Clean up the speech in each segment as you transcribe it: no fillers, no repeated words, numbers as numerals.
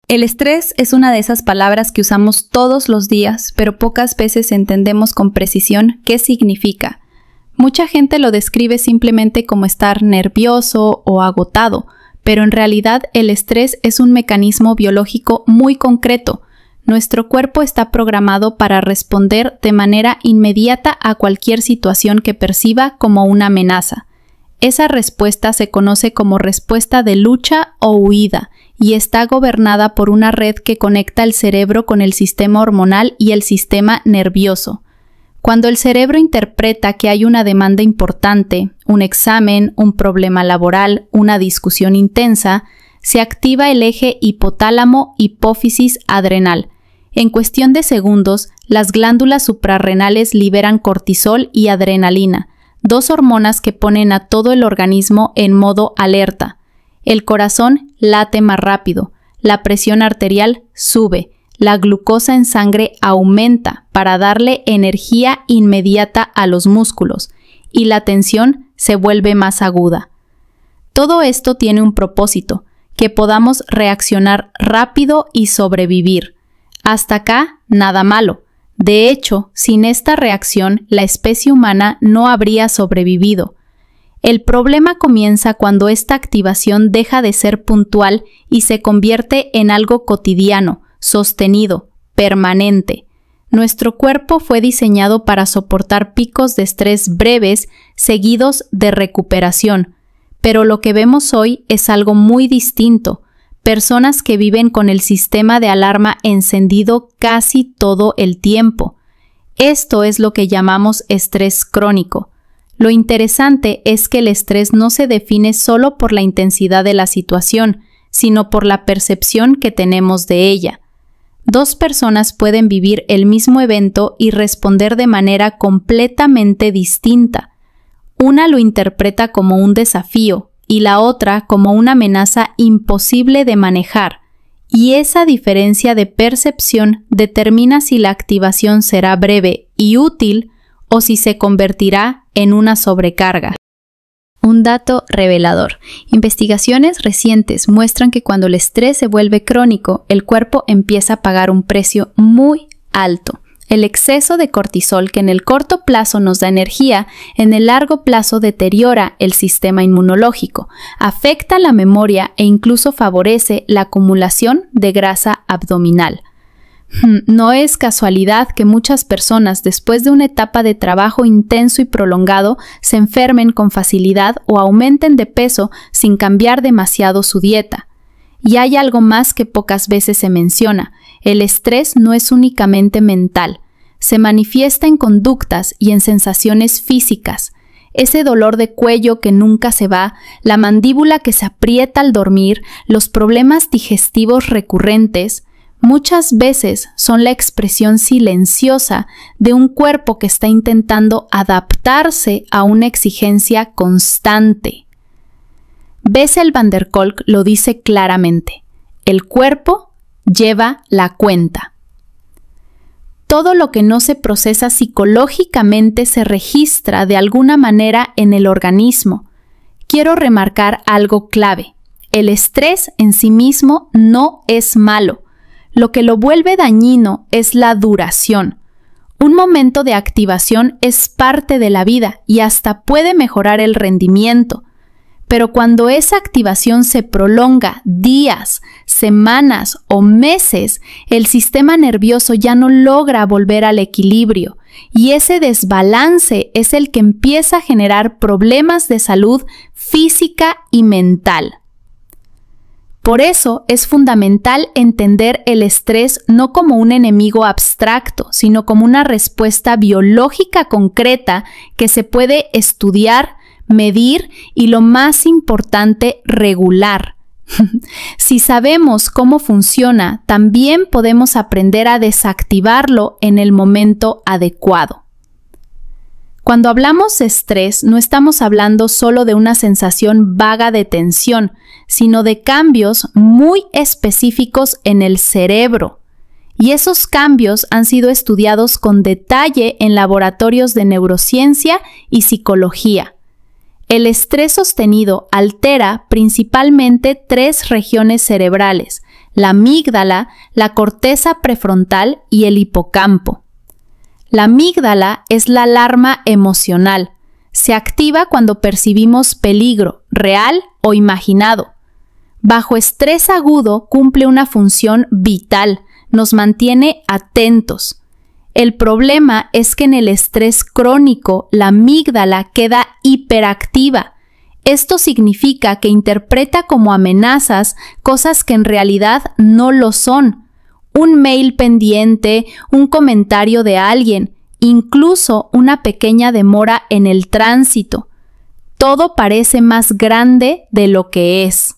El estrés es una de esas palabras que usamos todos los días, pero pocas veces entendemos con precisión qué significa. Mucha gente lo describe simplemente como estar nervioso o agotado, pero en realidad el estrés es un mecanismo biológico muy concreto. Nuestro cuerpo está programado para responder de manera inmediata a cualquier situación que perciba como una amenaza. Esa respuesta se conoce como respuesta de lucha o huida y está gobernada por una red que conecta el cerebro con el sistema hormonal y el sistema nervioso. Cuando el cerebro interpreta que hay una demanda importante, un examen, un problema laboral, una discusión intensa, se activa el eje hipotálamo-hipófisis adrenal. En cuestión de segundos, las glándulas suprarrenales liberan cortisol y adrenalina, dos hormonas que ponen a todo el organismo en modo alerta. El corazón late más rápido, la presión arterial sube, la glucosa en sangre aumenta para darle energía inmediata a los músculos y la tensión se vuelve más aguda. Todo esto tiene un propósito, que podamos reaccionar rápido y sobrevivir. Hasta acá, nada malo. De hecho, sin esta reacción, la especie humana no habría sobrevivido. El problema comienza cuando esta activación deja de ser puntual y se convierte en algo cotidiano, sostenido, permanente. Nuestro cuerpo fue diseñado para soportar picos de estrés breves seguidos de recuperación, pero lo que vemos hoy es algo muy distinto. Personas que viven con el sistema de alarma encendido casi todo el tiempo. Esto es lo que llamamos estrés crónico. Lo interesante es que el estrés no se define solo por la intensidad de la situación, sino por la percepción que tenemos de ella. Dos personas pueden vivir el mismo evento y responder de manera completamente distinta. Una lo interpreta como un desafío y la otra como una amenaza imposible de manejar, y esa diferencia de percepción determina si la activación será breve y útil o si se convertirá en una sobrecarga. Un dato revelador. Investigaciones recientes muestran que cuando el estrés se vuelve crónico, el cuerpo empieza a pagar un precio muy alto. El exceso de cortisol, que en el corto plazo nos da energía, en el largo plazo deteriora el sistema inmunológico, afecta la memoria e incluso favorece la acumulación de grasa abdominal. No es casualidad que muchas personas, después de una etapa de trabajo intenso y prolongado, se enfermen con facilidad o aumenten de peso sin cambiar demasiado su dieta. Y hay algo más que pocas veces se menciona. El estrés no es únicamente mental. Se manifiesta en conductas y en sensaciones físicas. Ese dolor de cuello que nunca se va, la mandíbula que se aprieta al dormir, los problemas digestivos recurrentes, muchas veces son la expresión silenciosa de un cuerpo que está intentando adaptarse a una exigencia constante. Bessel van der Kolk lo dice claramente: el cuerpo lleva la cuenta. Todo lo que no se procesa psicológicamente se registra de alguna manera en el organismo. Quiero remarcar algo clave: el estrés en sí mismo no es malo. Lo que lo vuelve dañino es la duración. Un momento de activación es parte de la vida y hasta puede mejorar el rendimiento. Pero cuando esa activación se prolonga días, semanas o meses, el sistema nervioso ya no logra volver al equilibrio y ese desbalance es el que empieza a generar problemas de salud física y mental. Por eso es fundamental entender el estrés no como un enemigo abstracto, sino como una respuesta biológica concreta que se puede estudiar, medir y, lo más importante, regular. Si sabemos cómo funciona, también podemos aprender a desactivarlo en el momento adecuado. Cuando hablamos de estrés, no estamos hablando solo de una sensación vaga de tensión, sino de cambios muy específicos en el cerebro. Y esos cambios han sido estudiados con detalle en laboratorios de neurociencia y psicología. El estrés sostenido altera principalmente 3 regiones cerebrales: la amígdala, la corteza prefrontal y el hipocampo. La amígdala es la alarma emocional. Se activa cuando percibimos peligro, real o imaginado. Bajo estrés agudo cumple una función vital, nos mantiene atentos. El problema es que en el estrés crónico la amígdala queda hiperactiva. Esto significa que interpreta como amenazas cosas que en realidad no lo son. Un mail pendiente, un comentario de alguien, incluso una pequeña demora en el tránsito. Todo parece más grande de lo que es.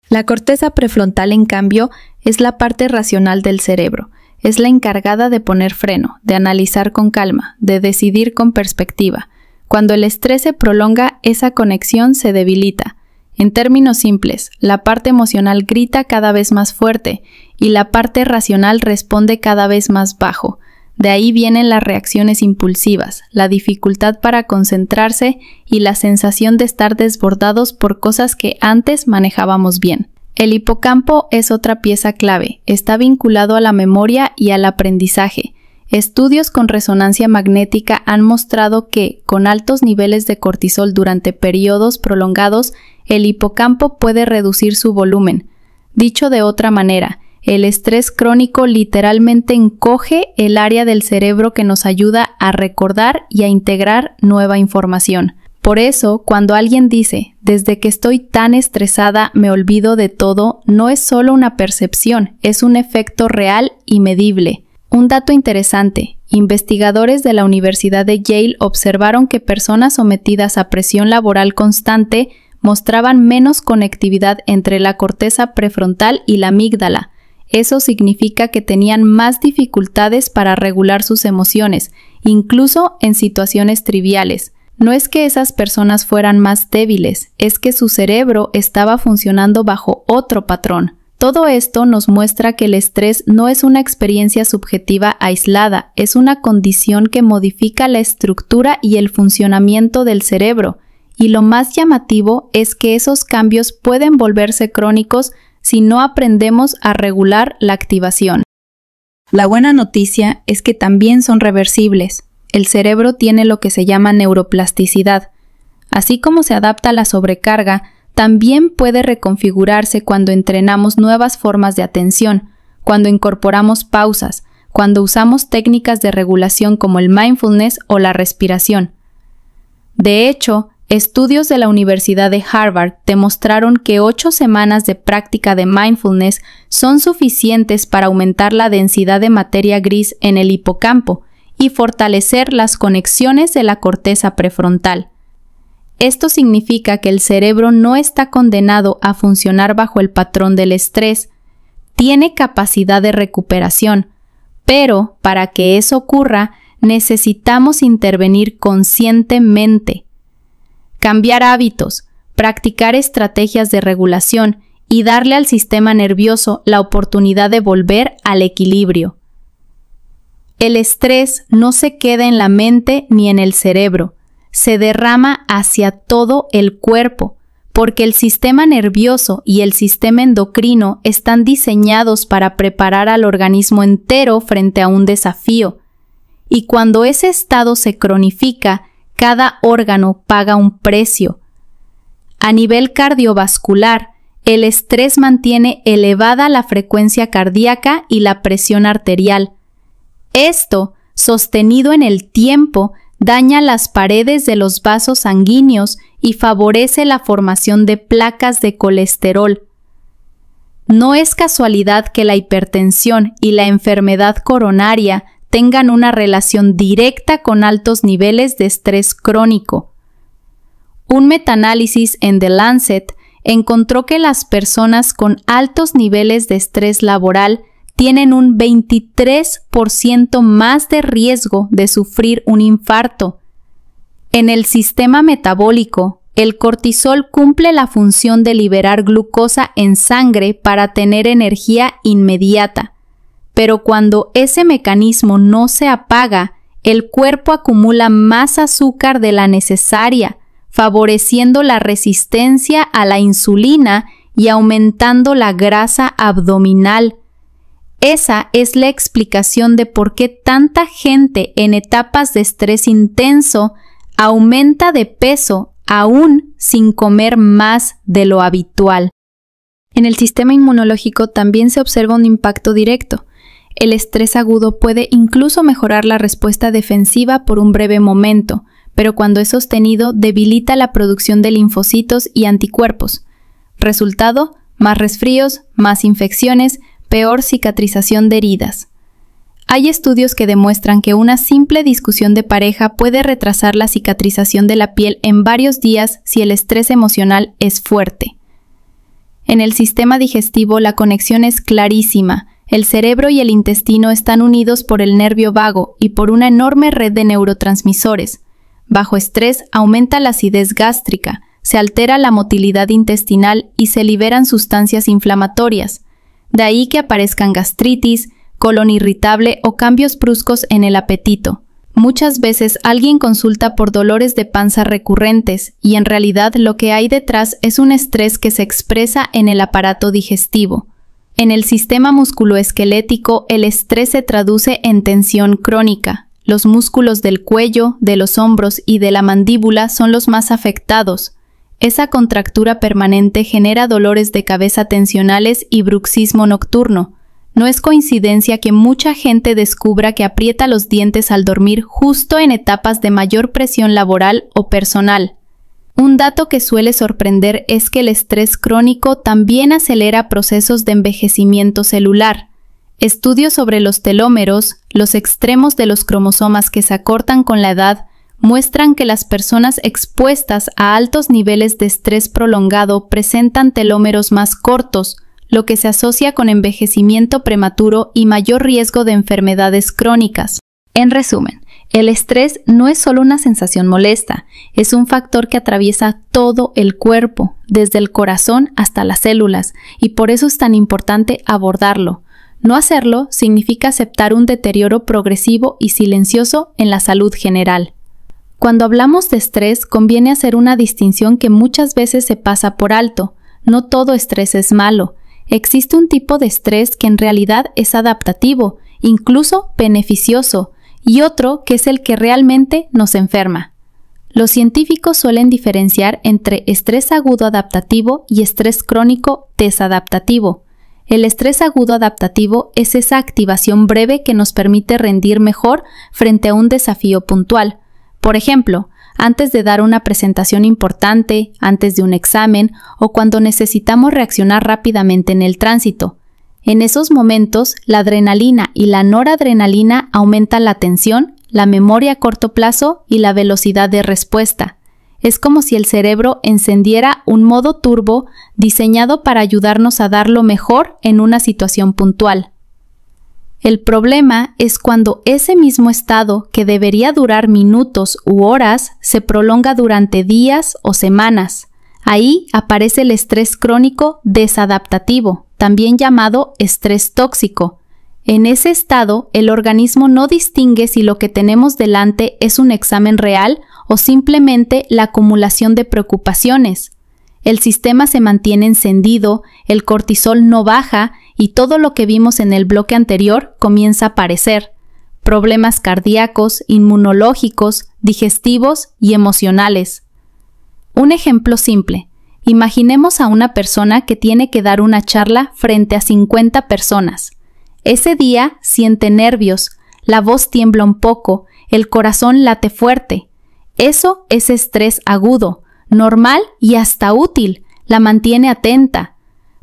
La corteza prefrontal, en cambio, es la parte racional del cerebro. Es la encargada de poner freno, de analizar con calma, de decidir con perspectiva. Cuando el estrés se prolonga, esa conexión se debilita. En términos simples, la parte emocional grita cada vez más fuerte y la parte racional responde cada vez más bajo. De ahí vienen las reacciones impulsivas, la dificultad para concentrarse y la sensación de estar desbordados por cosas que antes manejábamos bien. El hipocampo es otra pieza clave, está vinculado a la memoria y al aprendizaje. Estudios con resonancia magnética han mostrado que, con altos niveles de cortisol durante periodos prolongados, el hipocampo puede reducir su volumen. Dicho de otra manera, el estrés crónico literalmente encoge el área del cerebro que nos ayuda a recordar y a integrar nueva información. Por eso, cuando alguien dice, desde que estoy tan estresada me olvido de todo, no es solo una percepción, es un efecto real y medible. Un dato interesante, investigadores de la Universidad de Yale observaron que personas sometidas a presión laboral constante mostraban menos conectividad entre la corteza prefrontal y la amígdala. Eso significa que tenían más dificultades para regular sus emociones, incluso en situaciones triviales. No es que esas personas fueran más débiles, es que su cerebro estaba funcionando bajo otro patrón. Todo esto nos muestra que el estrés no es una experiencia subjetiva aislada, es una condición que modifica la estructura y el funcionamiento del cerebro. Y lo más llamativo es que esos cambios pueden volverse crónicos si no aprendemos a regular la activación. La buena noticia es que también son reversibles. El cerebro tiene lo que se llama neuroplasticidad. Así como se adapta a la sobrecarga, también puede reconfigurarse cuando entrenamos nuevas formas de atención, cuando incorporamos pausas, cuando usamos técnicas de regulación como el mindfulness o la respiración. De hecho, estudios de la Universidad de Harvard demostraron que 8 semanas de práctica de mindfulness son suficientes para aumentar la densidad de materia gris en el hipocampo y fortalecer las conexiones de la corteza prefrontal. Esto significa que el cerebro no está condenado a funcionar bajo el patrón del estrés, tiene capacidad de recuperación, pero para que eso ocurra necesitamos intervenir conscientemente. Cambiar hábitos, practicar estrategias de regulación y darle al sistema nervioso la oportunidad de volver al equilibrio. El estrés no se queda en la mente ni en el cerebro, se derrama hacia todo el cuerpo, porque el sistema nervioso y el sistema endocrino están diseñados para preparar al organismo entero frente a un desafío. Y cuando ese estado se cronifica, cada órgano paga un precio. A nivel cardiovascular, el estrés mantiene elevada la frecuencia cardíaca y la presión arterial. Esto, sostenido en el tiempo, daña las paredes de los vasos sanguíneos y favorece la formación de placas de colesterol. No es casualidad que la hipertensión y la enfermedad coronaria tengan una relación directa con altos niveles de estrés crónico. Un metaanálisis en The Lancet encontró que las personas con altos niveles de estrés laboral tienen un 23% más de riesgo de sufrir un infarto. En el sistema metabólico, el cortisol cumple la función de liberar glucosa en sangre para tener energía inmediata. Pero cuando ese mecanismo no se apaga, el cuerpo acumula más azúcar de la necesaria, favoreciendo la resistencia a la insulina y aumentando la grasa abdominal. Esa es la explicación de por qué tanta gente en etapas de estrés intenso aumenta de peso aún sin comer más de lo habitual. En el sistema inmunológico también se observa un impacto directo. El estrés agudo puede incluso mejorar la respuesta defensiva por un breve momento, pero cuando es sostenido debilita la producción de linfocitos y anticuerpos. Resultado: más resfríos, más infecciones, peor cicatrización de heridas. Hay estudios que demuestran que una simple discusión de pareja puede retrasar la cicatrización de la piel en varios días si el estrés emocional es fuerte. En el sistema digestivo la conexión es clarísima. El cerebro y el intestino están unidos por el nervio vago y por una enorme red de neurotransmisores. Bajo estrés aumenta la acidez gástrica, se altera la motilidad intestinal y se liberan sustancias inflamatorias. De ahí que aparezcan gastritis, colon irritable o cambios bruscos en el apetito. Muchas veces alguien consulta por dolores de panza recurrentes y en realidad lo que hay detrás es un estrés que se expresa en el aparato digestivo. En el sistema musculoesquelético, el estrés se traduce en tensión crónica. Los músculos del cuello, de los hombros y de la mandíbula son los más afectados. Esa contractura permanente genera dolores de cabeza tensionales y bruxismo nocturno. No es coincidencia que mucha gente descubra que aprieta los dientes al dormir justo en etapas de mayor presión laboral o personal. Un dato que suele sorprender es que el estrés crónico también acelera procesos de envejecimiento celular. Estudios sobre los telómeros, los extremos de los cromosomas que se acortan con la edad, muestran que las personas expuestas a altos niveles de estrés prolongado presentan telómeros más cortos, lo que se asocia con envejecimiento prematuro y mayor riesgo de enfermedades crónicas. En resumen, el estrés no es solo una sensación molesta, es un factor que atraviesa todo el cuerpo, desde el corazón hasta las células, y por eso es tan importante abordarlo. No hacerlo significa aceptar un deterioro progresivo y silencioso en la salud general. Cuando hablamos de estrés, conviene hacer una distinción que muchas veces se pasa por alto. No todo estrés es malo. Existe un tipo de estrés que en realidad es adaptativo, incluso beneficioso, y otro que es el que realmente nos enferma. Los científicos suelen diferenciar entre estrés agudo adaptativo y estrés crónico desadaptativo. El estrés agudo adaptativo es esa activación breve que nos permite rendir mejor frente a un desafío puntual. Por ejemplo, antes de dar una presentación importante, antes de un examen o cuando necesitamos reaccionar rápidamente en el tránsito. En esos momentos, la adrenalina y la noradrenalina aumentan la atención, la memoria a corto plazo y la velocidad de respuesta. Es como si el cerebro encendiera un modo turbo diseñado para ayudarnos a dar lo mejor en una situación puntual. El problema es cuando ese mismo estado, que debería durar minutos u horas, se prolonga durante días o semanas. Ahí aparece el estrés crónico desadaptativo, también llamado estrés tóxico. En ese estado, el organismo no distingue si lo que tenemos delante es un examen real o simplemente la acumulación de preocupaciones. El sistema se mantiene encendido, el cortisol no baja y todo lo que vimos en el bloque anterior comienza a aparecer. Problemas cardíacos, inmunológicos, digestivos y emocionales. Un ejemplo simple. Imaginemos a una persona que tiene que dar una charla frente a 50 personas. Ese día siente nervios, la voz tiembla un poco, el corazón late fuerte. Eso es estrés agudo, normal y hasta útil, la mantiene atenta.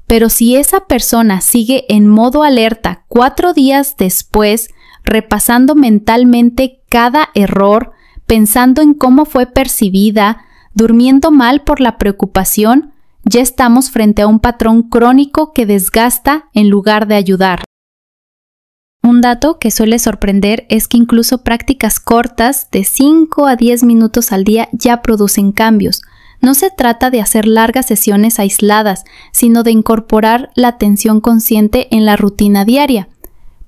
Pero si esa persona sigue en modo alerta 4 días después, repasando mentalmente cada error, pensando en cómo fue percibida, durmiendo mal por la preocupación, ya estamos frente a un patrón crónico que desgasta en lugar de ayudar. Un dato que suele sorprender es que incluso prácticas cortas de 5 a 10 minutos al día ya producen cambios. No se trata de hacer largas sesiones aisladas, sino de incorporar la atención consciente en la rutina diaria.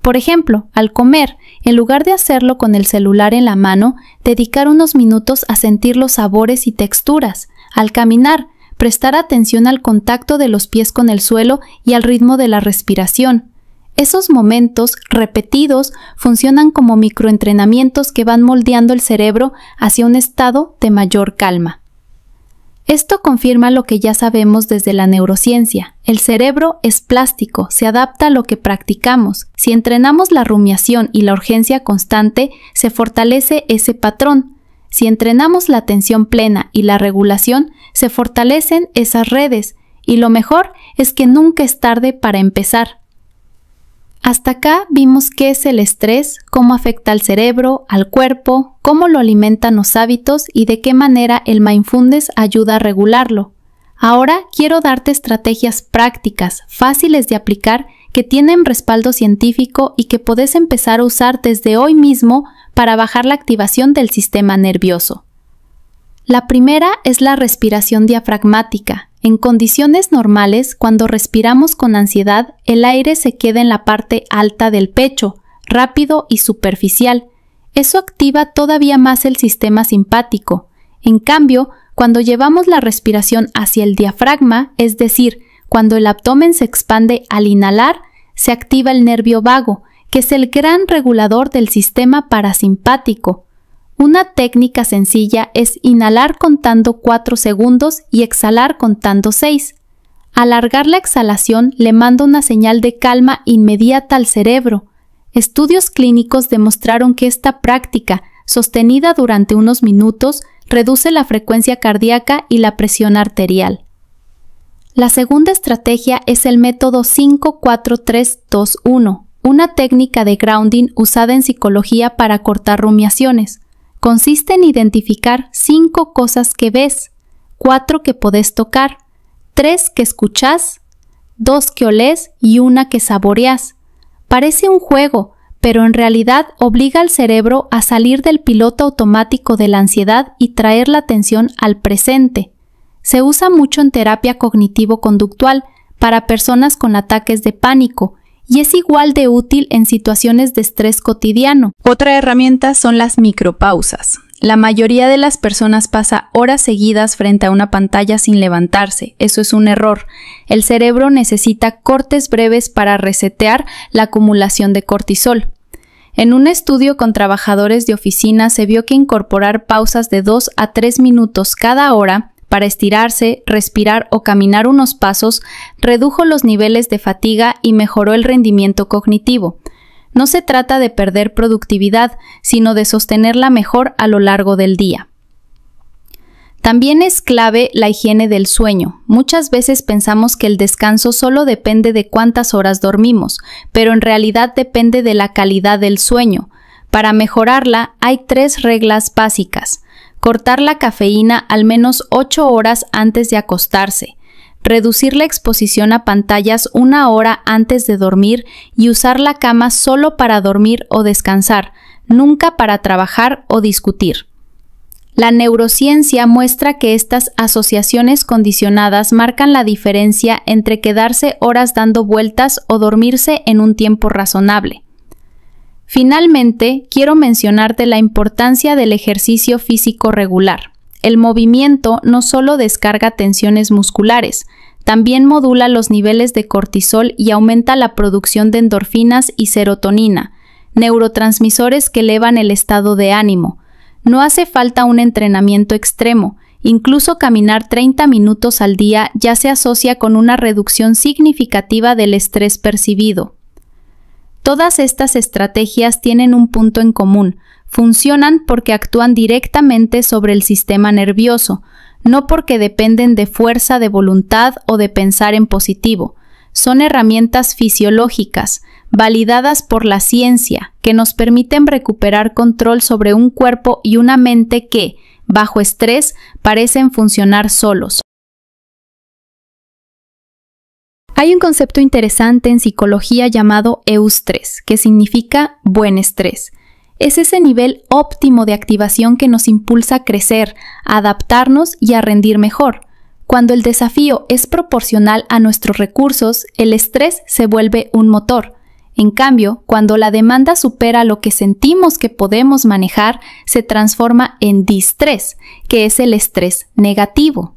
Por ejemplo, al comer, en lugar de hacerlo con el celular en la mano, dedicar unos minutos a sentir los sabores y texturas. Al caminar, prestar atención al contacto de los pies con el suelo y al ritmo de la respiración. Esos momentos, repetidos, funcionan como microentrenamientos que van moldeando el cerebro hacia un estado de mayor calma. Esto confirma lo que ya sabemos desde la neurociencia. El cerebro es plástico, se adapta a lo que practicamos. Si entrenamos la rumiación y la urgencia constante, se fortalece ese patrón. Si entrenamos la atención plena y la regulación, se fortalecen esas redes. Y lo mejor es que nunca es tarde para empezar. Hasta acá vimos qué es el estrés, cómo afecta al cerebro, al cuerpo, cómo lo alimentan los hábitos y de qué manera el mindfulness ayuda a regularlo. Ahora quiero darte estrategias prácticas, fáciles de aplicar, que tienen respaldo científico y que puedes empezar a usar desde hoy mismo para bajar la activación del sistema nervioso. La primera es la respiración diafragmática. En condiciones normales, cuando respiramos con ansiedad, el aire se queda en la parte alta del pecho, rápido y superficial. Eso activa todavía más el sistema simpático. En cambio, cuando llevamos la respiración hacia el diafragma, es decir, cuando el abdomen se expande al inhalar, se activa el nervio vago, que es el gran regulador del sistema parasimpático. Una técnica sencilla es inhalar contando 4 segundos y exhalar contando 6. Alargar la exhalación le manda una señal de calma inmediata al cerebro. Estudios clínicos demostraron que esta práctica, sostenida durante unos minutos, reduce la frecuencia cardíaca y la presión arterial. La segunda estrategia es el método 5-4-3-2-1, una técnica de grounding usada en psicología para cortar rumiaciones. Consiste en identificar 5 cosas que ves, 4 que podés tocar, 3 que escuchás, 2 que olés y 1 que saboreás. Parece un juego, pero en realidad obliga al cerebro a salir del piloto automático de la ansiedad y traer la atención al presente. Se usa mucho en terapia cognitivo-conductual para personas con ataques de pánico, y es igual de útil en situaciones de estrés cotidiano. Otra herramienta son las micropausas. La mayoría de las personas pasa horas seguidas frente a una pantalla sin levantarse. Eso es un error. El cerebro necesita cortes breves para resetear la acumulación de cortisol. En un estudio con trabajadores de oficina se vio que incorporar pausas de 2 a 3 minutos cada hora para estirarse, respirar o caminar unos pasos, redujo los niveles de fatiga y mejoró el rendimiento cognitivo. No se trata de perder productividad, sino de sostenerla mejor a lo largo del día. También es clave la higiene del sueño. Muchas veces pensamos que el descanso solo depende de cuántas horas dormimos, pero en realidad depende de la calidad del sueño. Para mejorarla, hay 3 reglas básicas. Cortar la cafeína al menos 8 horas antes de acostarse, reducir la exposición a pantallas 1 hora antes de dormir y usar la cama solo para dormir o descansar, nunca para trabajar o discutir. La neurociencia muestra que estas asociaciones condicionadas marcan la diferencia entre quedarse horas dando vueltas o dormirse en un tiempo razonable. Finalmente, quiero mencionarte la importancia del ejercicio físico regular. El movimiento no solo descarga tensiones musculares, también modula los niveles de cortisol y aumenta la producción de endorfinas y serotonina, neurotransmisores que elevan el estado de ánimo. No hace falta un entrenamiento extremo, incluso caminar 30 minutos al día ya se asocia con una reducción significativa del estrés percibido. Todas estas estrategias tienen un punto en común. Funcionan porque actúan directamente sobre el sistema nervioso, no porque dependen de fuerza de voluntad o de pensar en positivo. Son herramientas fisiológicas, validadas por la ciencia, que nos permiten recuperar control sobre un cuerpo y una mente que, bajo estrés, parecen funcionar solos. Hay un concepto interesante en psicología llamado eustrés, que significa buen estrés. Es ese nivel óptimo de activación que nos impulsa a crecer, a adaptarnos y a rendir mejor. Cuando el desafío es proporcional a nuestros recursos, el estrés se vuelve un motor. En cambio, cuando la demanda supera lo que sentimos que podemos manejar, se transforma en distrés, que es el estrés negativo.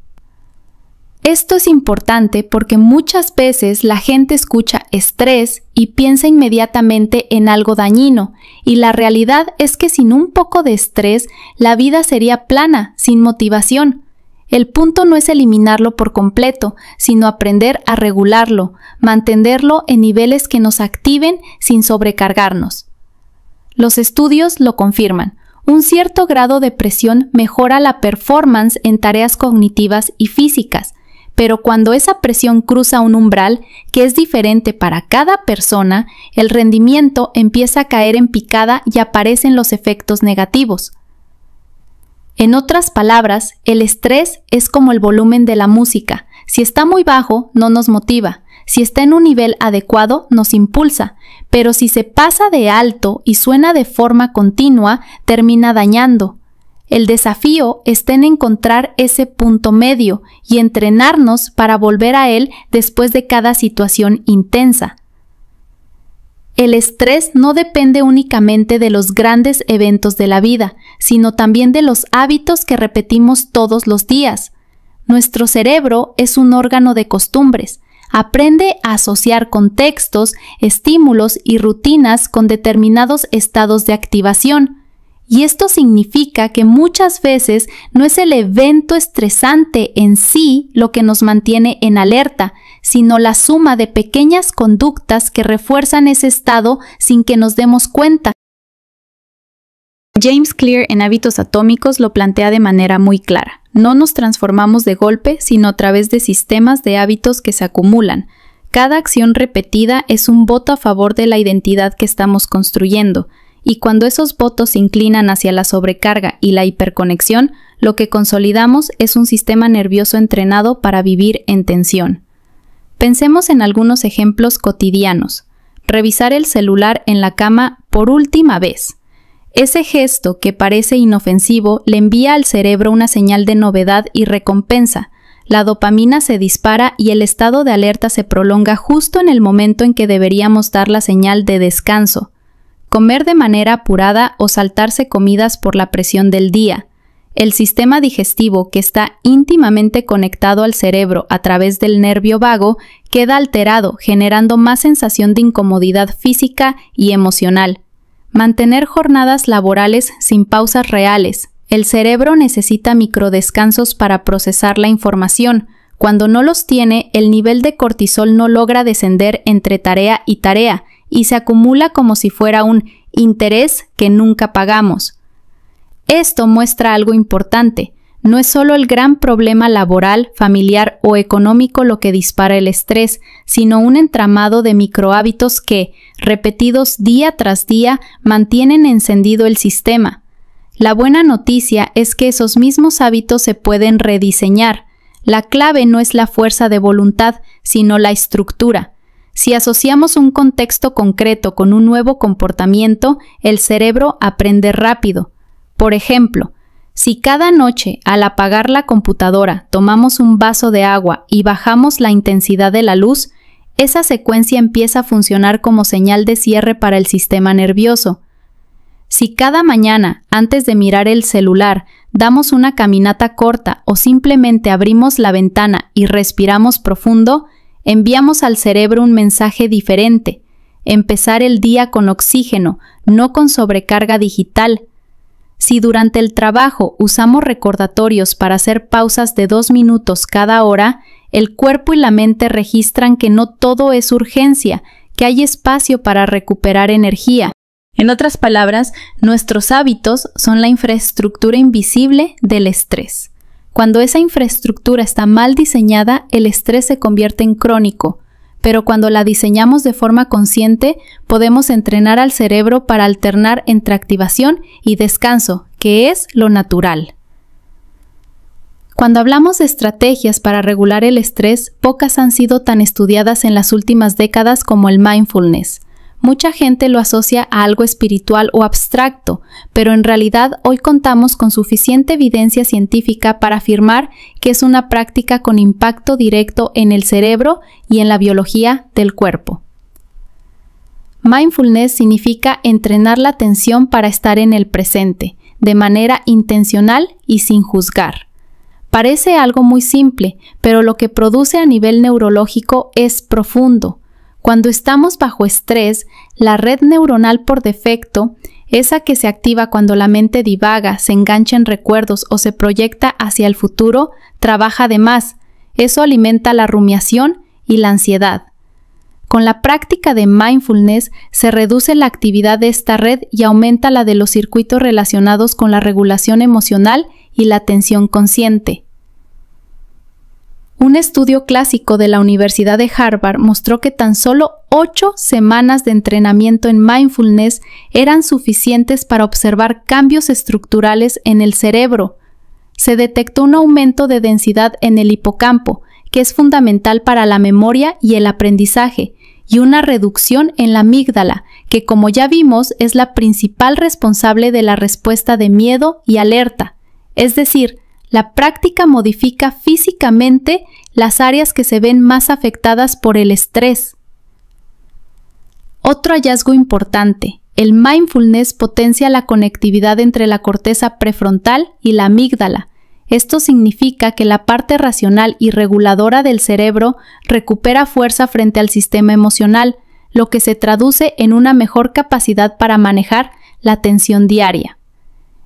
Esto es importante porque muchas veces la gente escucha estrés y piensa inmediatamente en algo dañino, y la realidad es que sin un poco de estrés la vida sería plana, sin motivación. El punto no es eliminarlo por completo, sino aprender a regularlo, mantenerlo en niveles que nos activen sin sobrecargarnos. Los estudios lo confirman. Un cierto grado de presión mejora la performance en tareas cognitivas y físicas, pero cuando esa presión cruza un umbral que es diferente para cada persona, el rendimiento empieza a caer en picada y aparecen los efectos negativos. En otras palabras, el estrés es como el volumen de la música. Si está muy bajo, no nos motiva. Si está en un nivel adecuado, nos impulsa. Pero si se pasa de alto y suena de forma continua, termina dañando. El desafío está en encontrar ese punto medio y entrenarnos para volver a él después de cada situación intensa. El estrés no depende únicamente de los grandes eventos de la vida, sino también de los hábitos que repetimos todos los días. Nuestro cerebro es un órgano de costumbres. Aprende a asociar contextos, estímulos y rutinas con determinados estados de activación. Y esto significa que muchas veces no es el evento estresante en sí lo que nos mantiene en alerta, sino la suma de pequeñas conductas que refuerzan ese estado sin que nos demos cuenta. James Clear en Hábitos Atómicos lo plantea de manera muy clara. No nos transformamos de golpe, sino a través de sistemas de hábitos que se acumulan. Cada acción repetida es un voto a favor de la identidad que estamos construyendo. Y cuando esos votos se inclinan hacia la sobrecarga y la hiperconexión, lo que consolidamos es un sistema nervioso entrenado para vivir en tensión. Pensemos en algunos ejemplos cotidianos. Revisar el celular en la cama por última vez. Ese gesto, que parece inofensivo, le envía al cerebro una señal de novedad y recompensa. La dopamina se dispara y el estado de alerta se prolonga justo en el momento en que deberíamos dar la señal de descanso. Comer de manera apurada o saltarse comidas por la presión del día. El sistema digestivo, que está íntimamente conectado al cerebro a través del nervio vago, queda alterado, generando más sensación de incomodidad física y emocional. Mantener jornadas laborales sin pausas reales. El cerebro necesita microdescansos para procesar la información. Cuando no los tiene, el nivel de cortisol no logra descender entre tarea y tarea, y se acumula como si fuera un interés que nunca pagamos. Esto muestra algo importante. No es solo el gran problema laboral, familiar o económico lo que dispara el estrés, sino un entramado de microhábitos que, repetidos día tras día, mantienen encendido el sistema. La buena noticia es que esos mismos hábitos se pueden rediseñar. La clave no es la fuerza de voluntad, sino la estructura. Si asociamos un contexto concreto con un nuevo comportamiento, el cerebro aprende rápido. Por ejemplo, si cada noche al apagar la computadora tomamos un vaso de agua y bajamos la intensidad de la luz, esa secuencia empieza a funcionar como señal de cierre para el sistema nervioso. Si cada mañana, antes de mirar el celular, damos una caminata corta o simplemente abrimos la ventana y respiramos profundo, enviamos al cerebro un mensaje diferente: empezar el día con oxígeno, no con sobrecarga digital. Si durante el trabajo usamos recordatorios para hacer pausas de 2 minutos cada hora, el cuerpo y la mente registran que no todo es urgencia, que hay espacio para recuperar energía. En otras palabras, nuestros hábitos son la infraestructura invisible del estrés. Cuando esa infraestructura está mal diseñada, el estrés se convierte en crónico, pero cuando la diseñamos de forma consciente, podemos entrenar al cerebro para alternar entre activación y descanso, que es lo natural. Cuando hablamos de estrategias para regular el estrés, pocas han sido tan estudiadas en las últimas décadas como el mindfulness. Mucha gente lo asocia a algo espiritual o abstracto, pero en realidad hoy contamos con suficiente evidencia científica para afirmar que es una práctica con impacto directo en el cerebro y en la biología del cuerpo. Mindfulness significa entrenar la atención para estar en el presente, de manera intencional y sin juzgar. Parece algo muy simple, pero lo que produce a nivel neurológico es profundo. Cuando estamos bajo estrés, la red neuronal por defecto, esa que se activa cuando la mente divaga, se engancha en recuerdos o se proyecta hacia el futuro, trabaja de más. Eso alimenta la rumiación y la ansiedad. Con la práctica de mindfulness se reduce la actividad de esta red y aumenta la de los circuitos relacionados con la regulación emocional y la atención consciente. Un estudio clásico de la Universidad de Harvard mostró que tan solo 8 semanas de entrenamiento en mindfulness eran suficientes para observar cambios estructurales en el cerebro. Se detectó un aumento de densidad en el hipocampo, que es fundamental para la memoria y el aprendizaje, y una reducción en la amígdala, que como ya vimos es la principal responsable de la respuesta de miedo y alerta. Es decir, la práctica modifica físicamente las áreas que se ven más afectadas por el estrés. Otro hallazgo importante: el mindfulness potencia la conectividad entre la corteza prefrontal y la amígdala. Esto significa que la parte racional y reguladora del cerebro recupera fuerza frente al sistema emocional, lo que se traduce en una mejor capacidad para manejar la tensión diaria.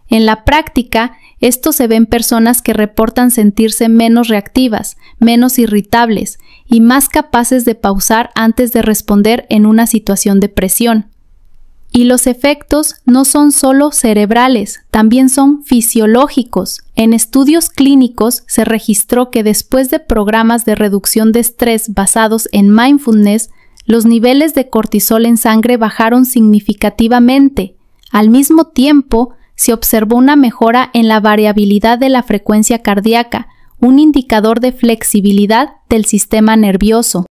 En la práctica, esto se ve en personas que reportan sentirse menos reactivas, menos irritables y más capaces de pausar antes de responder en una situación de presión. Y los efectos no son solo cerebrales, también son fisiológicos. En estudios clínicos se registró que después de programas de reducción de estrés basados en mindfulness, los niveles de cortisol en sangre bajaron significativamente. Al mismo tiempo, se observó una mejora en la variabilidad de la frecuencia cardíaca, un indicador de flexibilidad del sistema nervioso.